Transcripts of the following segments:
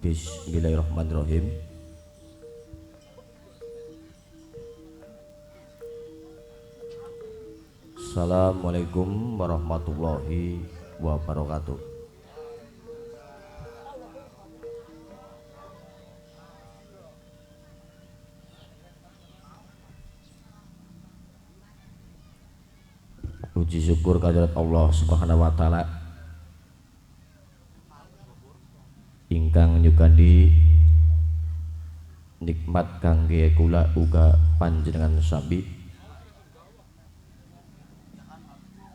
Bismillahirrahmanirrahim. Assalamualaikum warahmatullahi wabarakatuh. Puji syukur kehadirat Allah Subhanahu wa taala ingkang nyukandi nikmat kangge kula uga panjenengan sami.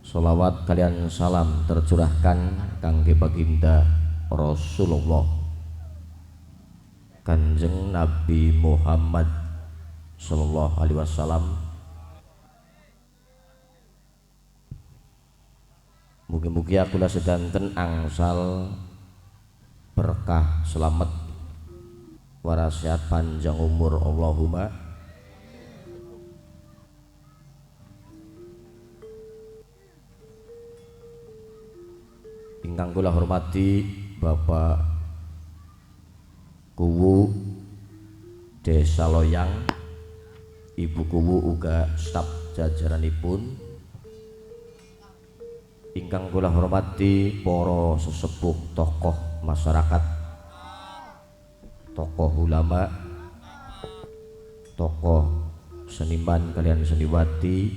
Sholawat kalian salam tercurahkan kangge baginda Rasulullah Kanjeng Nabi Muhammad sallallahu alaihi wasallam. Mugi-mugi akula sedanten angsal berkah selamat warasehat panjang umur Allahumma. Ingkang kula hormati Bapak Kuwu Desa Loyang, Ibu Kuwu uga staf jajaranipun. Ingkang kula hormati para sesepuh tokoh masyarakat, tokoh ulama, tokoh seniman kalian seniwati,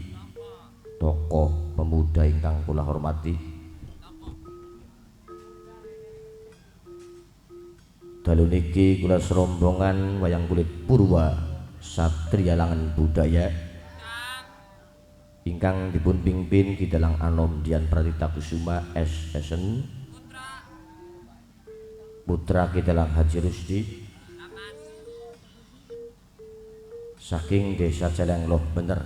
tokoh pemuda ingkang kula hormati. Dalu niki kula serombongan wayang kulit Purwa Satria Langan Budaya ingkang dipun pimpin Kidalang Anom Dian Pratita Kusuma SSN, putra Kidalang Haji Rusdi saking Desa Celeng Loh Bener,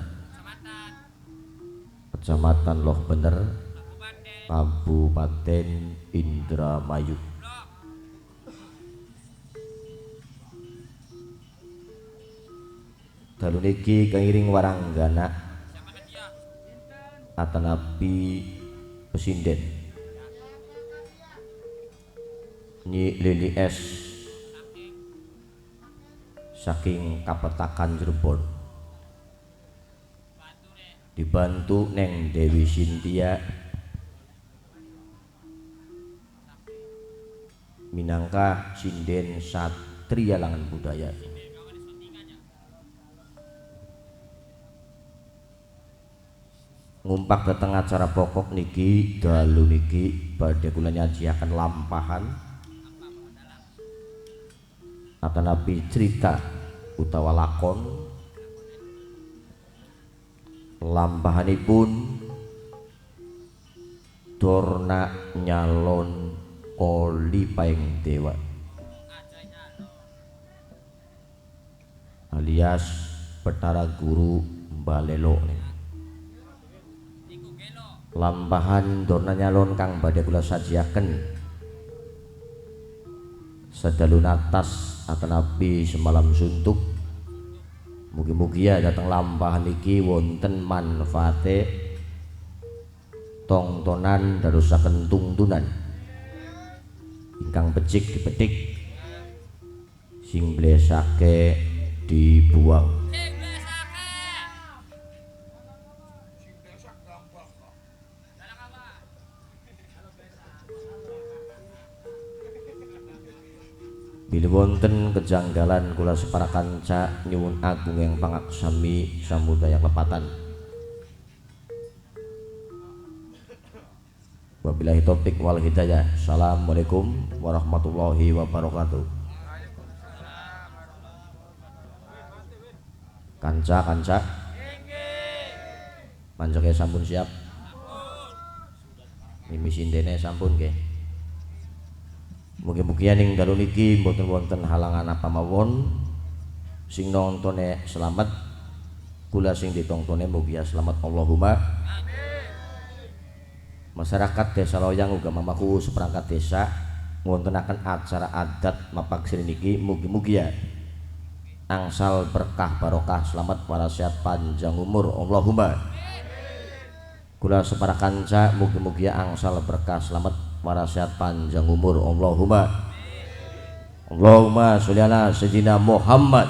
Kecamatan Loh Bener, Kabupaten Indramayu. Dalu niki kairing waranggana Atanapi Pesinden Nyi Lili S saking Kapetakan Cirebon, dibantu Neng Dewi Sintia minangka sinden Satria Langan Budaya. Ngumpak dateng acara pokok niki dalu niki badhe kula nyajiaken lampahan atanapi cerita utawa lakon. Lampahanipun Dorna Nyalon Koli Paing Dewa alias Betara Guru Balelo. Lampahan Dorna Nyalon kang badhe kula sajiaken sedalu natas atanapi semalam suntuk. Mugi-mugi ya dateng lampahan iki wonten manfaate tongtonan dadosaken tungtunan ingkang becik dipetik, sing blesake dibuang. Bila wonten kejanggalan kula separa kanca nyuwun agung yang pangaksami samudaya klepatan. Wabillahi taufik wal hidayah. Assalamualaikum warahmatullahi wabarakatuh. Kanca-kanca panjake sampun siap? Mimi sindene sampun nggih. Mugi-mugi ning dalu niki mboten wonten halangan apa mawon, sing nontone selamat, kula sing ditongtone mugi selamat Allahumma. Masyarakat Desa Loyang uga mamaku seperangkat desa ngontenaken acara adat mapagsri niki mugi-mugi ya angsal berkah barokah selamat warasehat panjang umur Allahumma. Kula separa kanca mugi-mugi angsal berkah selamat warasehat panjang umur Allahumma. Allahumma sholli ala sayyidina Muhammad.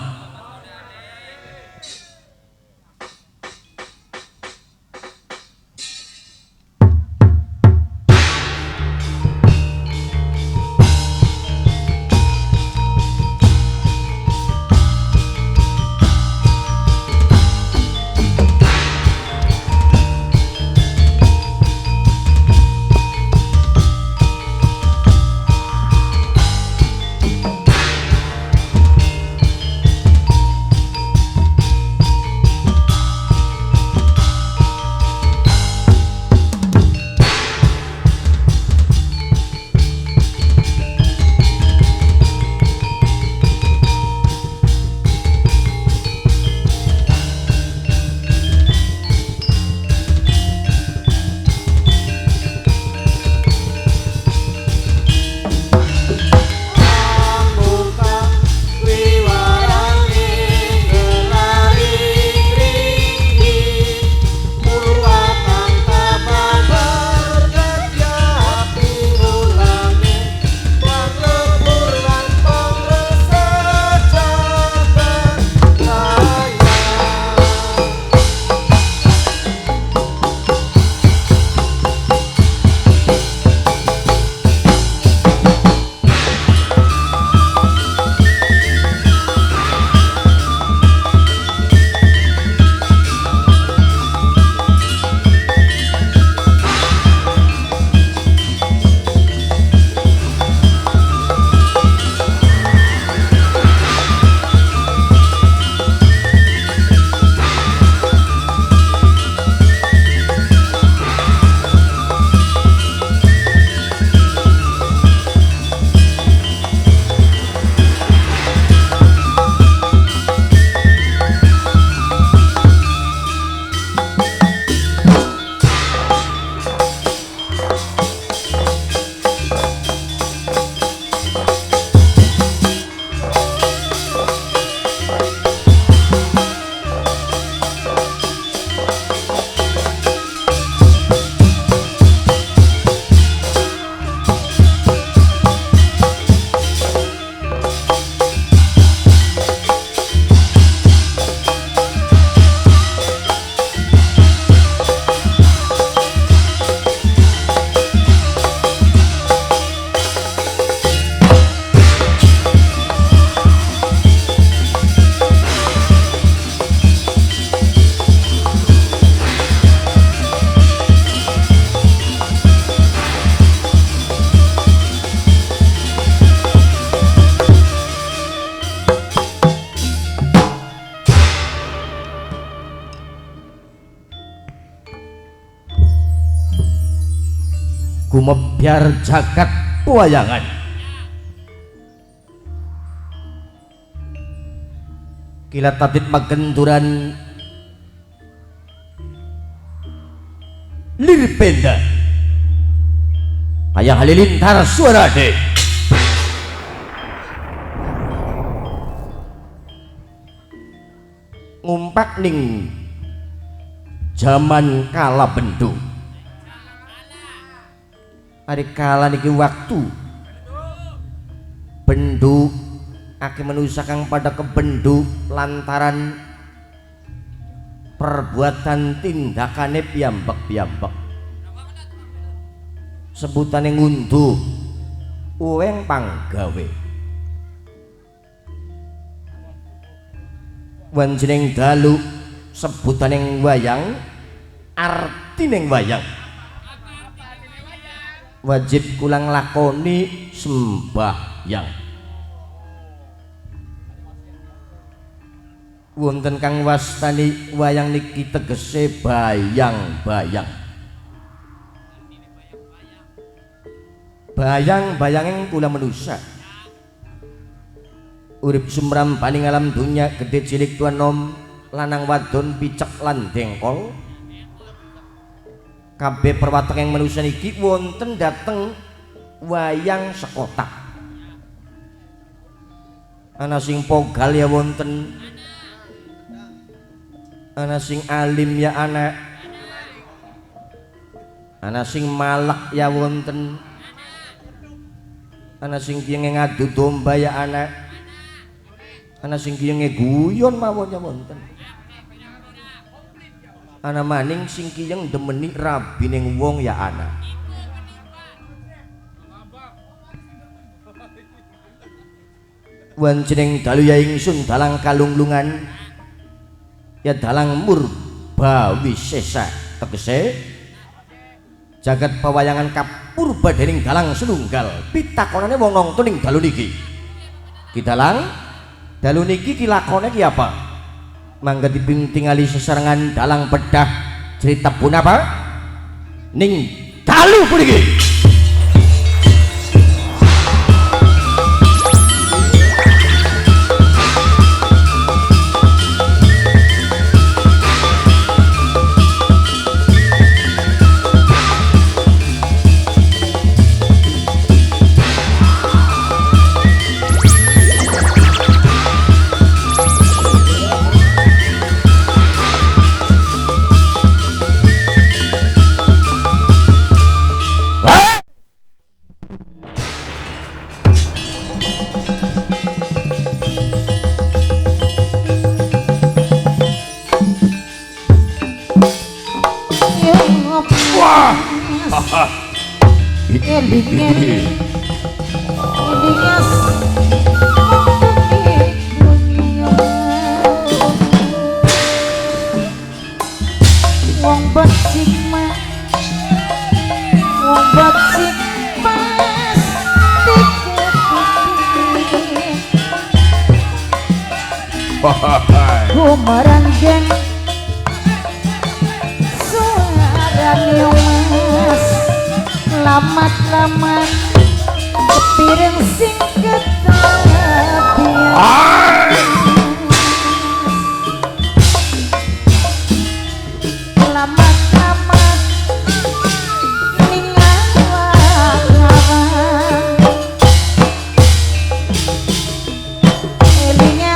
gumebyar jagat wayangan. Kilat tatit magenduran lirpenda ayah halilintar suara de ngumpak ning zaman kala bendu. Hari kala niki waktu bendu aki manusia kang pada kebendu lantaran perbuatan tindakane piyambak-piyambak. Sebutane ngunduh uweng panggawe. Wanjeneng dalu sebutane wayang, artine wayang. Wajib kulang lakoni sembahyang. Wonten kang wastani wayang niki tegese bayang-bayang. Bayang-bayanging kula manusia. Urip sumram paning alam dunya gede cilik tuan nom lanang wadon picek lan dengkol. Kabeh perwateking manusia niki wonten dateng wayang sekotak. Ana sing pogal ya wonten, ana sing alim ya ana sing malak ya wonten, ana sing kiyenge ngadu domba ya anak ana sing kiyenge guyon mawon ya wonten ana maning sing kiyeng demeni rabining wong ya anak wanjeneng dalu ya ingsun dalang kalunglungan ya dalang murba wisesa tegese jagat pewayangan kapurba dening dalang senunggal pitakonane wong nonton ning dalu niki ki dalang dalu niki ki lakone ki apa mangga dipintingali sesarengan dalang bedah cerita pun apa ning dalu puniki Kumeranggen suarane mas lamat-lamat kepireng sing ketabian lamat-lamat ningal lawan elinga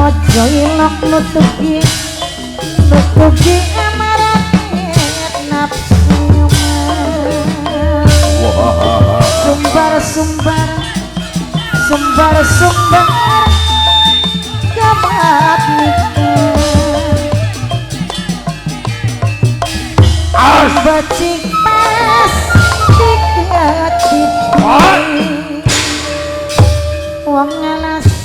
ojo ilok nutugi amarane nafsu sumbar gamat nikah bacik pas dikati wong ngalas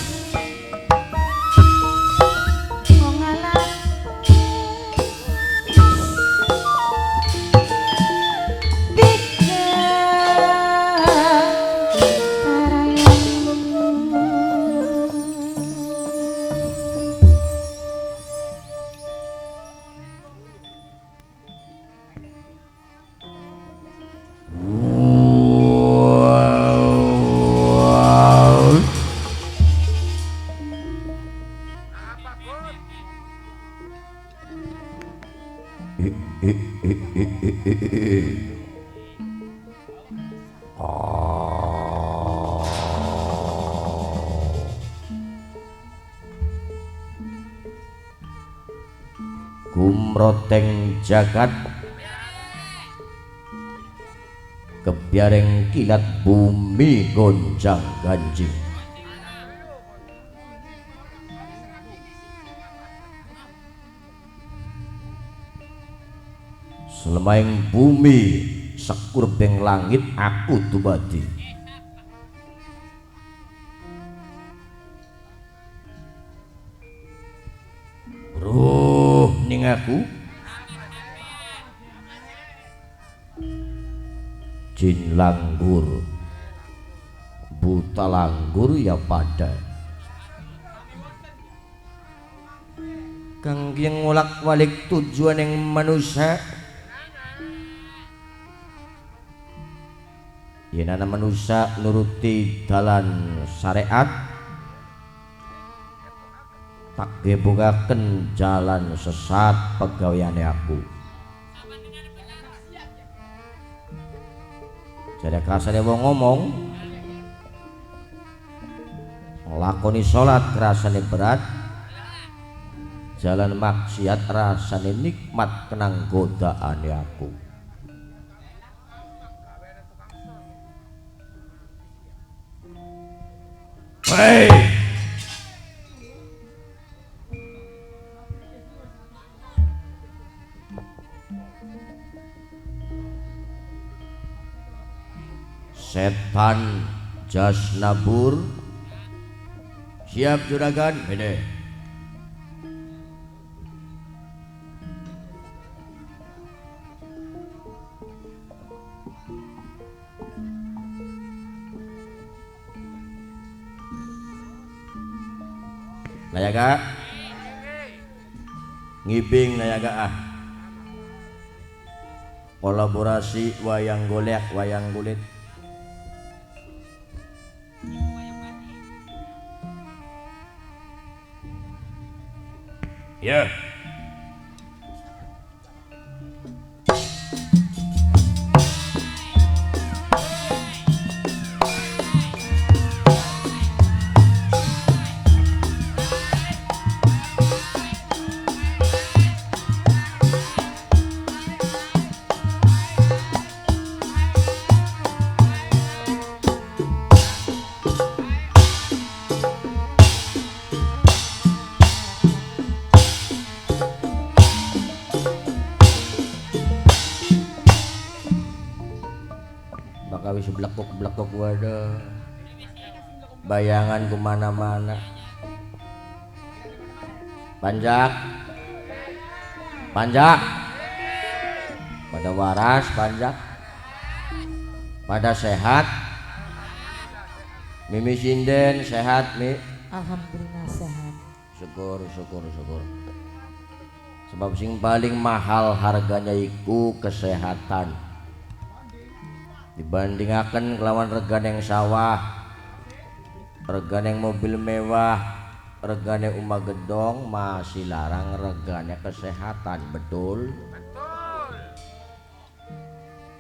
gumroteng jagat kebiareng kilat bumi gonjang ganjing selemaing bumi sekurbeng langit aku tubadi roh ning aku jin langgur buta langgur ya pada kang yang ngolak walik tujuan yang manusia yenana manusia nuruti dalan syariat tak gebugaken jalan sesat pegaweane aku jadi kasane wong ngomong nglakoni salat kerasane berat jalan maksiat rasane nikmat kenang godaane aku. Hei, setan Jasnabur siap juragan bede. Nayaga ngibing nayaga kolaborasi wayang golek wayang kulit. Ya. Bakal wis blekok waduh. Bayangan kemana-mana. Panjak. Pada waras panjak. Pada sehat. Mimi sinden sehat mi. Alhamdulillah sehat. Syukur. Sebab sing paling mahal harganya iku kesehatan. Dibandingkan kelawan regan yang sawah, regan yang mobil mewah, regan yang umah gedong, masih larang regan yang kesehatan. Betul.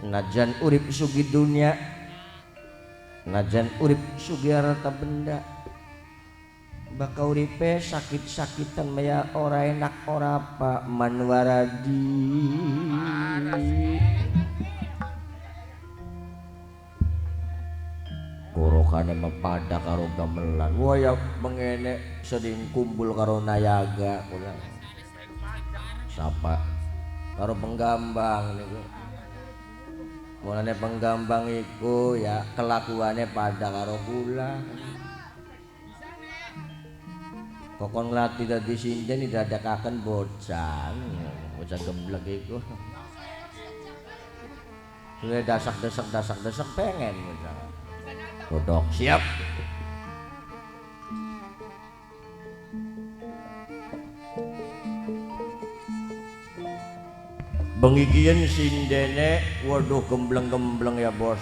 Najan urip sugi dunia, najan urip sugi harta benda, bakal uripe sakit-sakitan maya ora enak ora apa manwaradi. Gorokane mepada karo gamelan. Waya mengene seding kumpul karo nayaga kula. Sapa karo penggambang niku. Mulane penggambang iku ya kelakuane pada karo kula. Kokon nglatih dadi sinden didadekaken bocah gemblek iku. Suwe dasak-desak pengen bocah. Kodok siap. Bengikian sindene waduh gembleng-gembleng ya bos.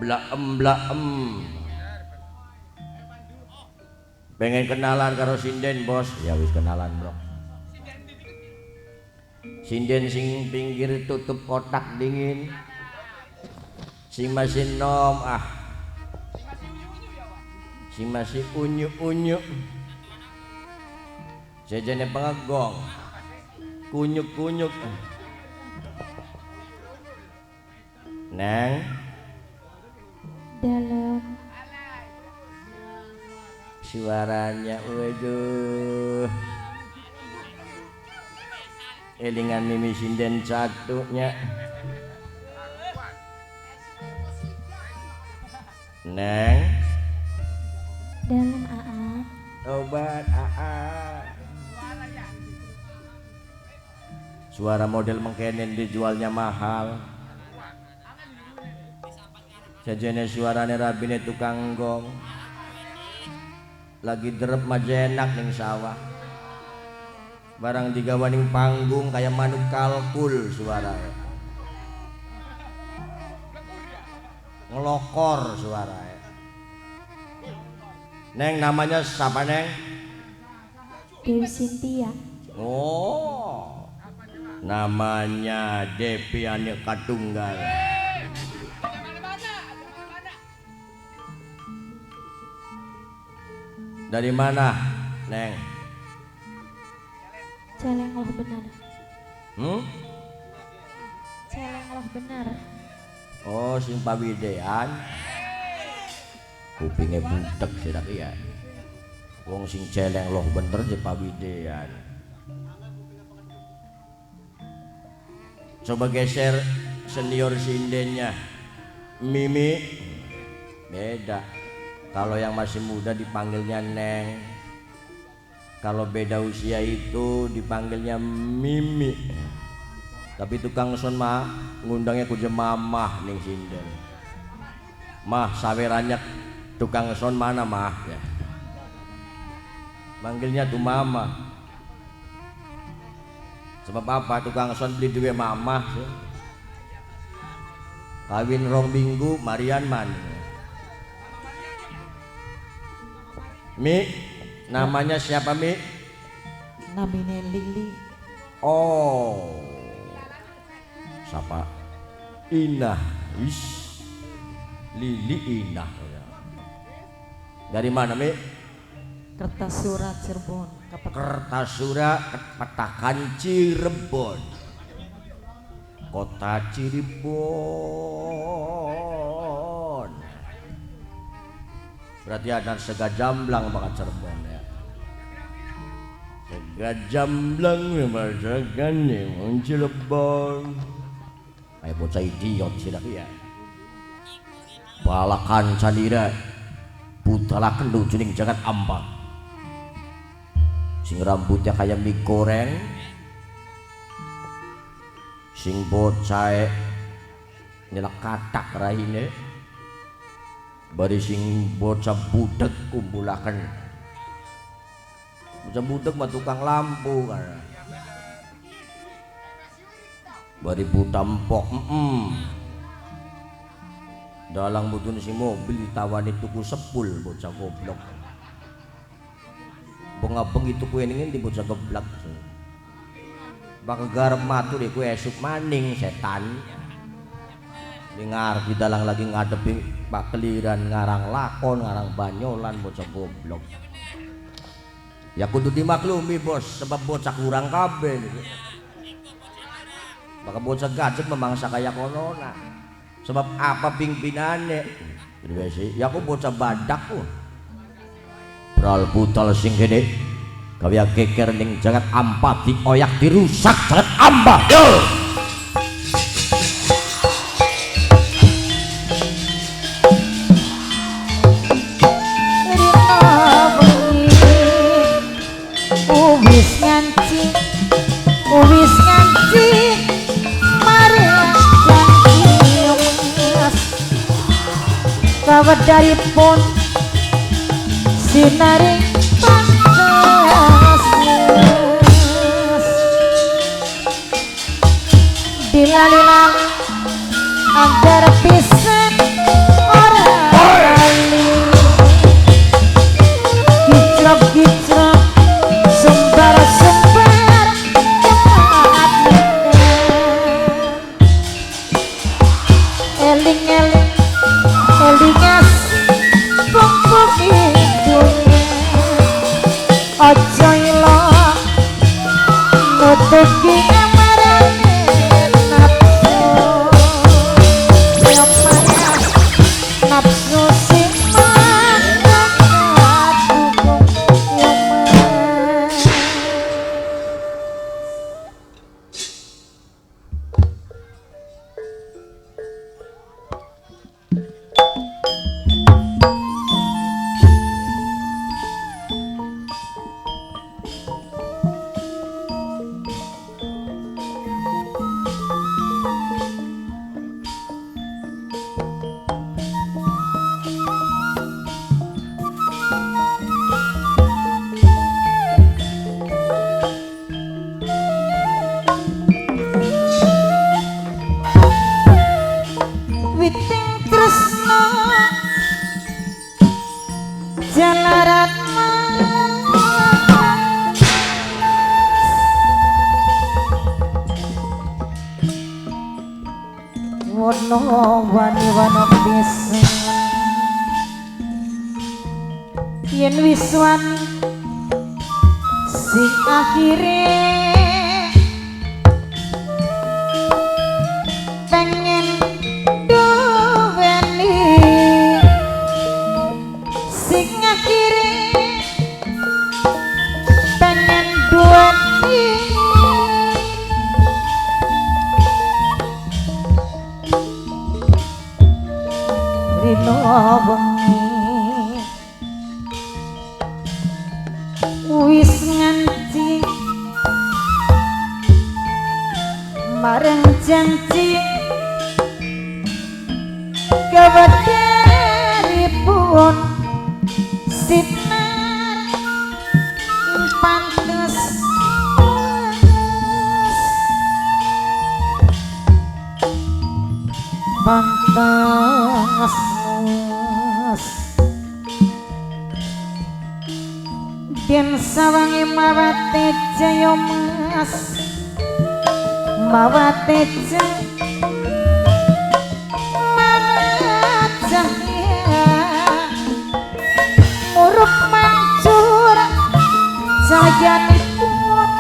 Blaem. Pengen kenalan karo sinden bos. Ya wis kenalan bro. Sinden sing pinggir tutup kotak dingin. Sing masih nom sing masih unyu-unyu jajane pengegong kunyuk-kunyuk neng Dalam suaranya waduh elingan mimi sinden satunya neng dalam AA obat suara model mengkenen dijualnya mahal sajane suarane rabine tukang gong lagi derep majenak ning sawah barang digawaning panggung kayak manuk kalkul suaranya ngelokor suaranya. Neng namanya siapa neng? Dewi Sintia. Oh namanya Devi Ane Katunggal. Dari mana, Neng? Celeng loh benar. Hmm? Celeng loh benar. Oh, sing pawidean. Kupinge butek sidak iya. Wong sing celeng loh bener di pawidean. Coba geser senior sindennya. Mimi. Beda. Kalau yang masih muda dipanggilnya Neng. Kalau beda usia itu dipanggilnya Mimi. Tapi tukang son mah ngundangnya ku mamah ning sinden. Mah sawerannya tukang son mana mah ya. Manggilnya tuh mama. Sebab apa tukang son beli duwe mamah ya. Kawin 2 minggu Marian man. Mi, namanya siapa Mi? Namanya Lili. Oh, siapa? Inah, Lili Inah. Dari mana Mi? Kertasura Cirebon. Kertasura Petakan Cirebon. Kota Cirebon. Berarti ada segajamblang banget Cirebon ya. Segajamblang masakan yang Cirebon. Kayak bocah idiot sih dah ya. Balakan candira putala kendu juning jagat ampat. Sing rambutnya kayak mie goreng. Sing bocah nyelak katak rahine. Bari sing bocah budek kumpulakan. Bocah budek mah tukang lampu kan. Bari butampok dalang mudun si mobil ditawani tuku sepul bocah goblok. Bengabeng itu kue ningin di bocah goblok. Bakal garap matur iku esuk maning setan. Dengar di dalang lagi ngadepi Pak Keliran ngarang lakon, ngarang banyolan bocah goblok. Ya kudu dimaklumi bos, sebab bocah kurang kabeh. Maka bocah gajek memangsa kaya konona. Sebab apa pimpinannya? Ya aku bocah badak pun. Pral putal sing gede. Kaya geger ning jagat ampat dioyak dirusak jagat ampat. Yo. Wis nganci marang janji mas kawedaripun sinari pantes dilalilang agar pisan ora lali gicrok-gicrok sumbar-sumbar eling-eling elingas pupuk hidungnya ojo ilo nutupi amarane nafsu nyomanya nafsu si mana dukung nyomanya. Witing tresno jalaran wono wani-wani pisan yen wis wani sing akhire pengen duweni sing akhire pengen duweni rino wengi wis nganti marang janji kawedaripun sinar pantes pantes yen sawangi mawate jaya mas mawate murup mancur sayanipun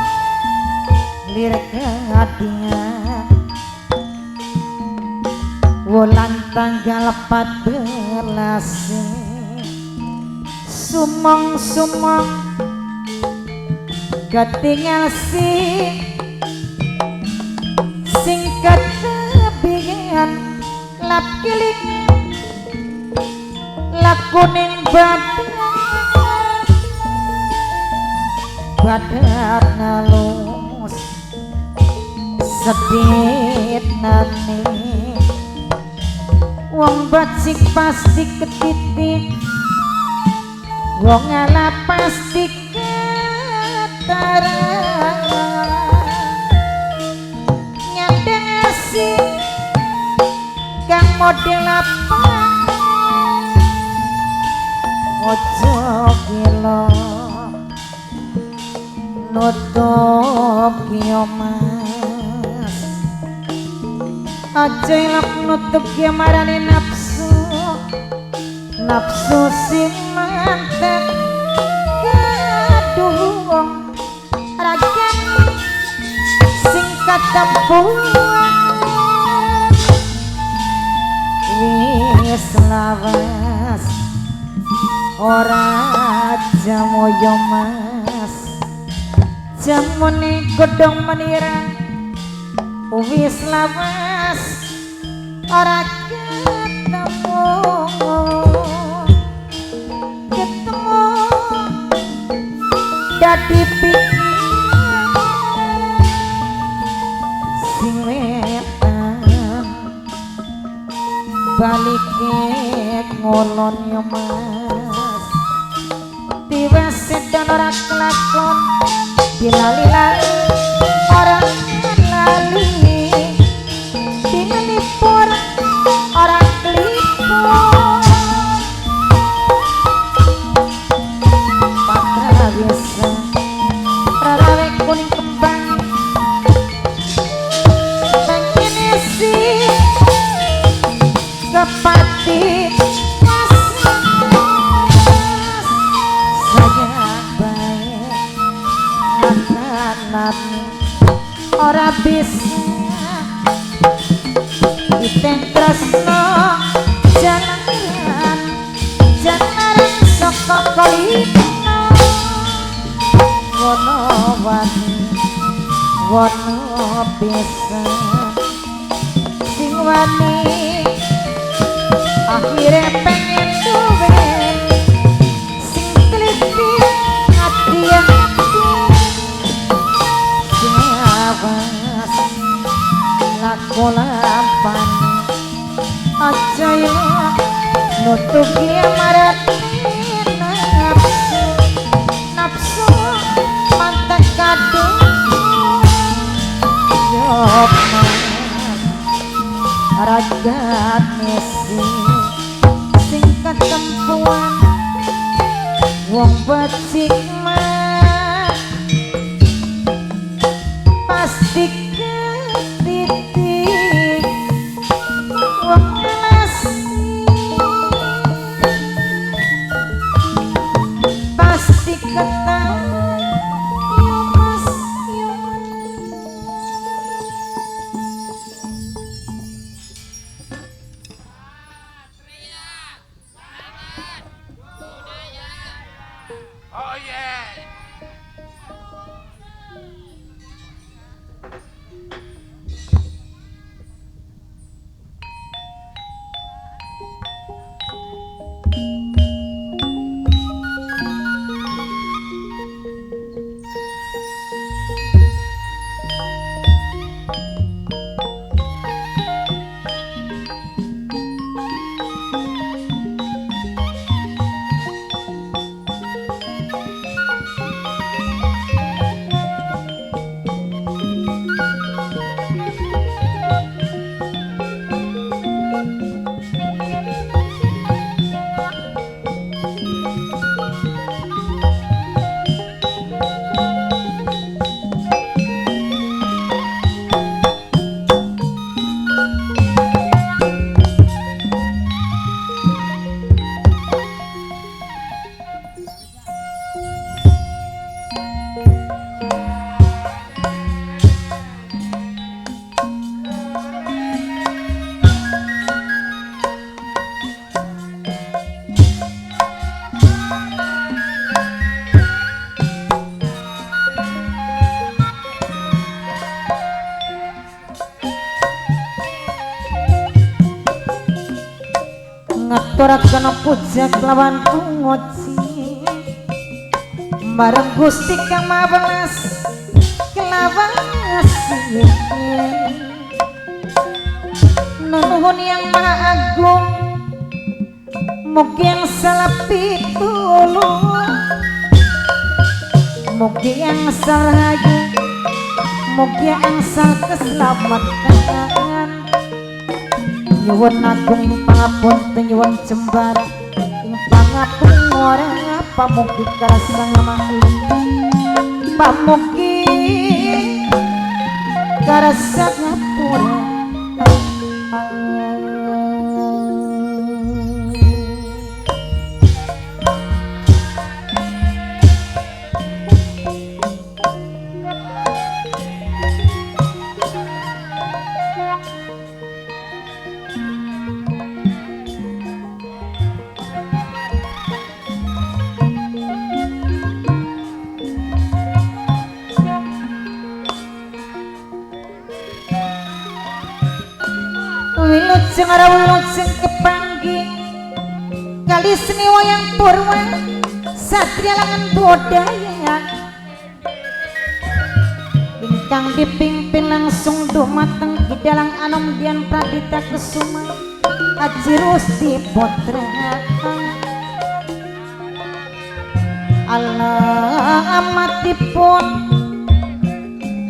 lirik hatinya wulan tanggal 14 sumong-sumong ketinggal sing ketebihan lap kilik lakuning badan ngalus sedit nani wong bacik pasti ketitik wong ala pasti ketara nyandeng asing kang model apa ojo gila nutup kiamas aja ilap nutup kiamarane nafsu nafsu sing mantep gaduh wong ragan sing katempuan wis lawas ora jamoyo mas jamune godhong menirang wis lawas ora ketemu dadi pikiran sing wetan balike ngolon yo mas diwasit dan ora kelakon dilali-lali ora lali dinelipur ora kelipur patra biasa rarawe kuning kembang pengen isi kepati ora bisa diteng tresno jalanan jalanan saka kolino wono wani wono bisa sing wani akhirnya pengen duwe sing teliti hati yang laku lampan aja yo nutup kiamarat nafsu nafsu mantek kadung yo ragat mesi sing ketempuan wong becik mah pasti ketitik wong nasi ketan yo mas yo Oh yeah. ngaturaken puja kelawan ngoci marang Gusti Kang Mawelas kelawan asih nuhun yang Maha Agung mugi yang salah pitulung mugi yang salah rahayu mugi yang salah keselamatan nyuwun agung pangapunten nyuwun jembara ing pangapura pamugi karasang maklum pamugi karasang ngapura wilujeng ora wilujeng kepanggih kali seni wayang purwa satria langan budaya ingkang dipimpin langsung dumateng Kidalang Anom Dian Pradita Kusuma Haji Rusdi Putra alamatipun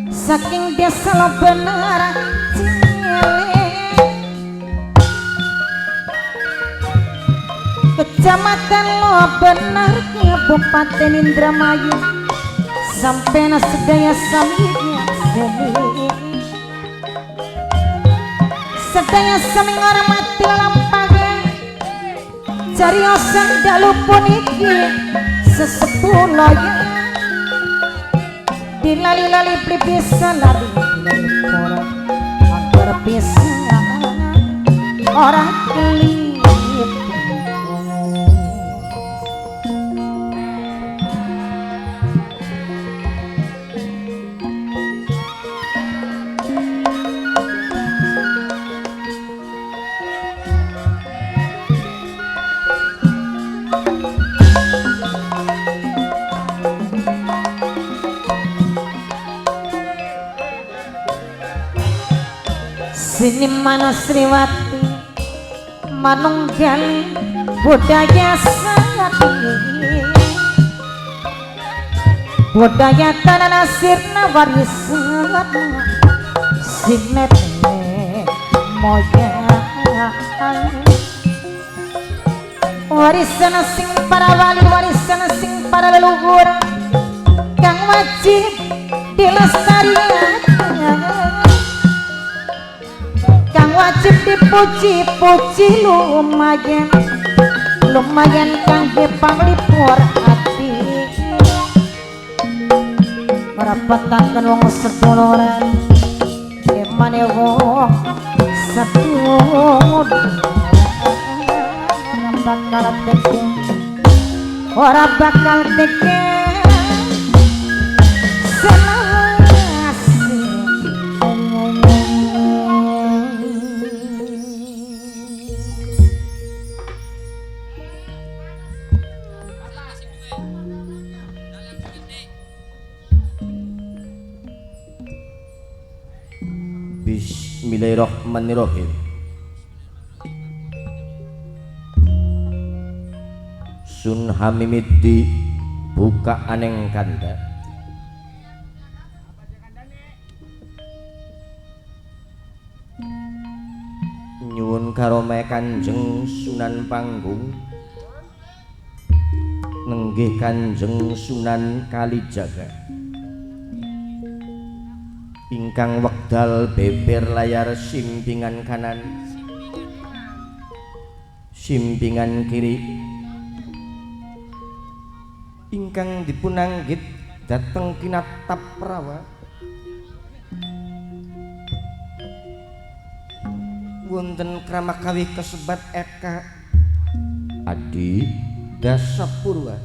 saking desa Lobener Cilik Kecamatan Lobener Kabupaten Indramayu sampai sedaya saminya sedaya sami ngormati lampahan cariosan dalu puniki sesepuh loya dilali-lali bisa lali orang agar bisa orang kelip sini mana Sriwati manunggal budaya sangat tinggi budaya tanah sirna warisan sinet moya warisan sing para wali warisan sing para leluhur kang wajib dilestarikan wajib dipuji-puji lumayan kangge panglipur ati petakan wong seduluran gimana wong seduluran ora bakal teke selawase Bismillahirrahmanirrahim. Sun hamimiti buka aneng kanda nyuwun karome Kanjeng Sunan Panggung nenggih Kanjeng Sunan Kalijaga ingkang wekdal beber layar simpingan kanan simpingan kiri ingkang dipunanggit dateng kinatap prawa wonten kramakawi kasebat eka Adi Dasapurwa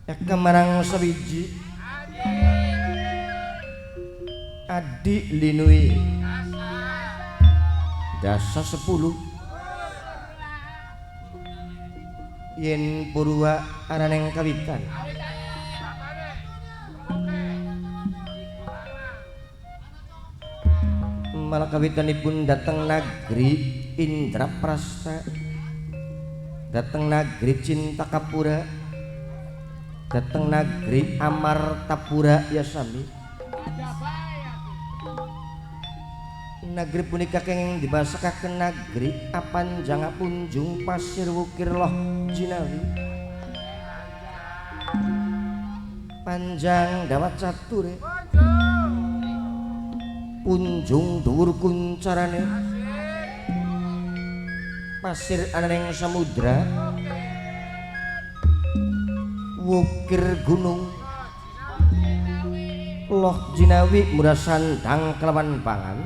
eka marang sawiji Adi Linui Dasa 10 yen Purwa araneng kawitan malah kawitanipun dateng nagri Indraprasta dateng nagri Cintakapura dateng nagri Amartapura ya sami nagri punika kenging dibasakaken nagri apanjang punjung pasir wukir loh jinawi panjang dawat cature punjung dhuwur kuncarane pasir ananing samudra wukir gunung loh jinawi murah sandang kelawan pangan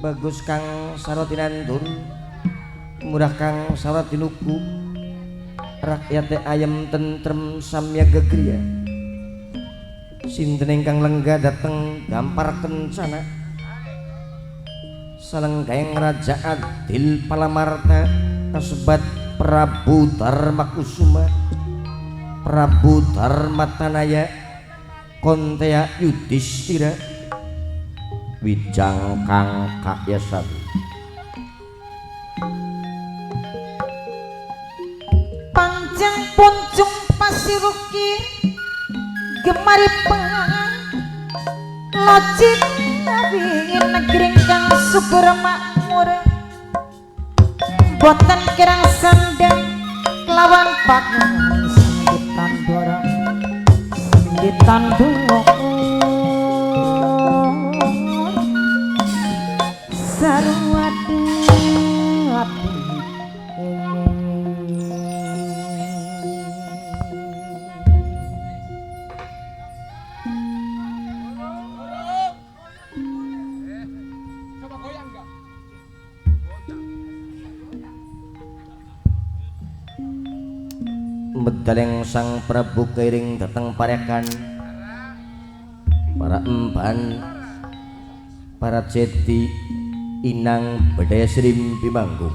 bagus kang sarotinandur murah kang sarotinuku rakyate ayem tentrem samya gegriya sinten ingkang lenggah dateng gampar kencana salenggaing Raja Adil Palamarta kasebat Prabu Darmakusuma Prabu Darmatanaya Kontea Yudhistira Wijang kang kayasawi panjang punjung pasir ukir gemari pengang locit wingin negeri kang subur makmur boten kirang sandang lawan pagang sinditan dorong sarwati medaleng Sang Prabu kairing dateng parekan para emban para ceti inang bedaya Srimpi Manggung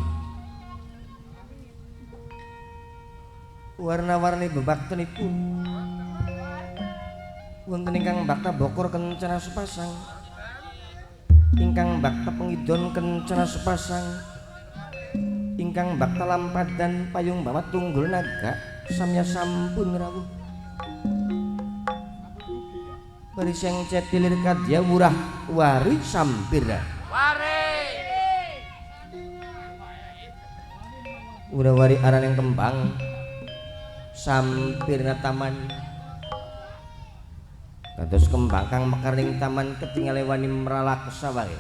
warna-warni bebaktenipun wonten ingkang bakta bokor kencana sepasang ingkang bakta pengidon kencana sepasang ingkang bakta lampadan payung bawa tunggul naga samya sampun rawuh bariseng cetilir kadya wurah wari sampira wari aran yang kembang sampirna taman kados kembang kang mekar ing taman ketinggal wani meralak sawahe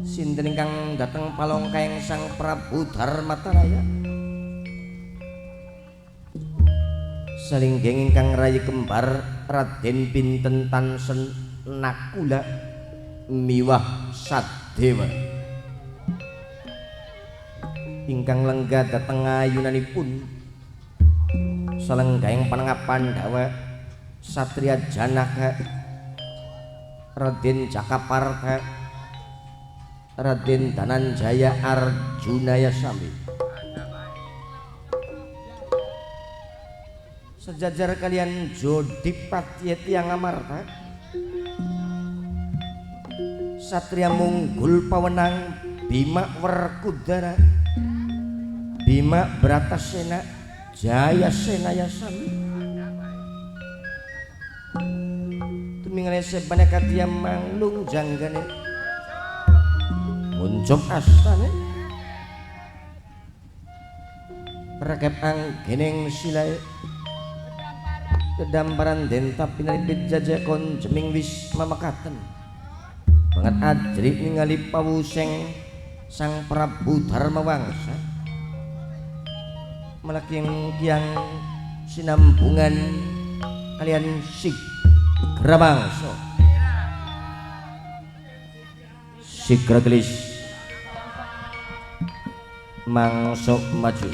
sinten ingkang dateng palongkaing Sang Prabu Darmatanaya salingging ingkang rayi kembar Raden Pinten Tansen Nakula miwah Sadewa ingkang lenggah dhateng ayunanipun salenggahing panengah Pandhawa Satria Janaka Raden Jakaparta Raden Dananjaya Arjunaya Sami sejajar kalian Jodipati Tiyang Amarta Satria Munggul Pawenang Bima Werkudara Bima Bratasena Jaya Senaya Sami tumingale sebane kadya manglung janggane muncul astane rekep anggening silae kedamparan denta pinalipit jajakon jeming wis mamakaten banget ajrik ningali pawuseng Sang Prabu Dharmawangsa malaking kiang sinambungan kalian Sigra Mangsa Sigra Gelis Mangsa maju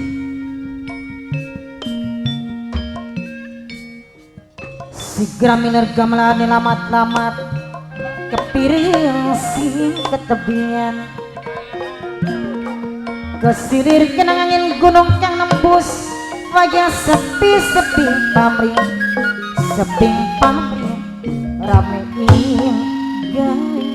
Sigra minerga melani lamat-lamat kepiring sing ketebian kesilir kenang angin gunung kang nembus wajah sepi-sepi pamrih seping pamrih rame inggai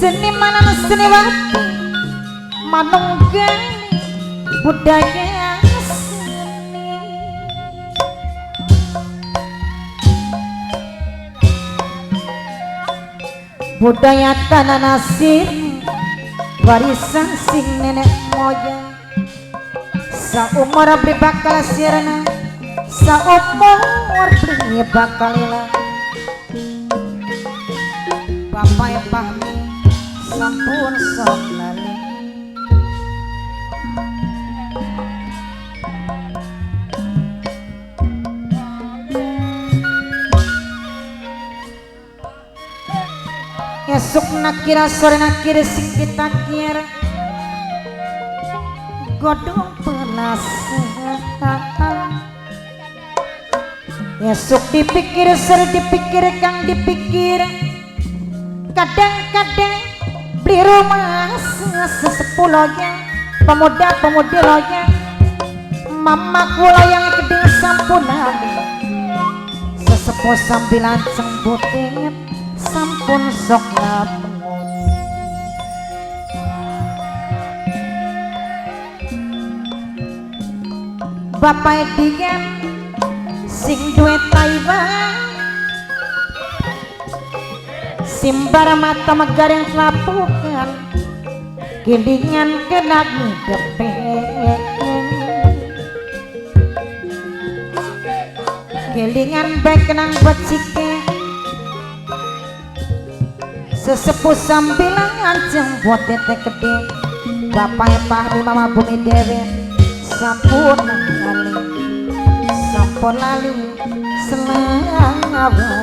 senimanan seniwati manunggali budaya seni budaya tanah nasir warisan sing nenek moyang saumur abdi bakal sirna saumur beli bakal ilang bapak pahmi sampun sok lali esuk nakira sore nakira sing kita kira godong penasaran esuk dipikir sore dipikir kang dipikir kadang-kadang beli rumah sesepuluhnya pemuda-pemudi loyang mama kula yang keding sampunan sesepuh sambilan cengbutin sampun sok lapeng bapak edikan sing duwe Taiwan simbar mata megar yang kelapukan gilingan kena ngidepeng gilingan baik kenang becike sesepuh sambilan nganceng buat tete gede bapak pahmi mama bumi dewe sampun lali selawas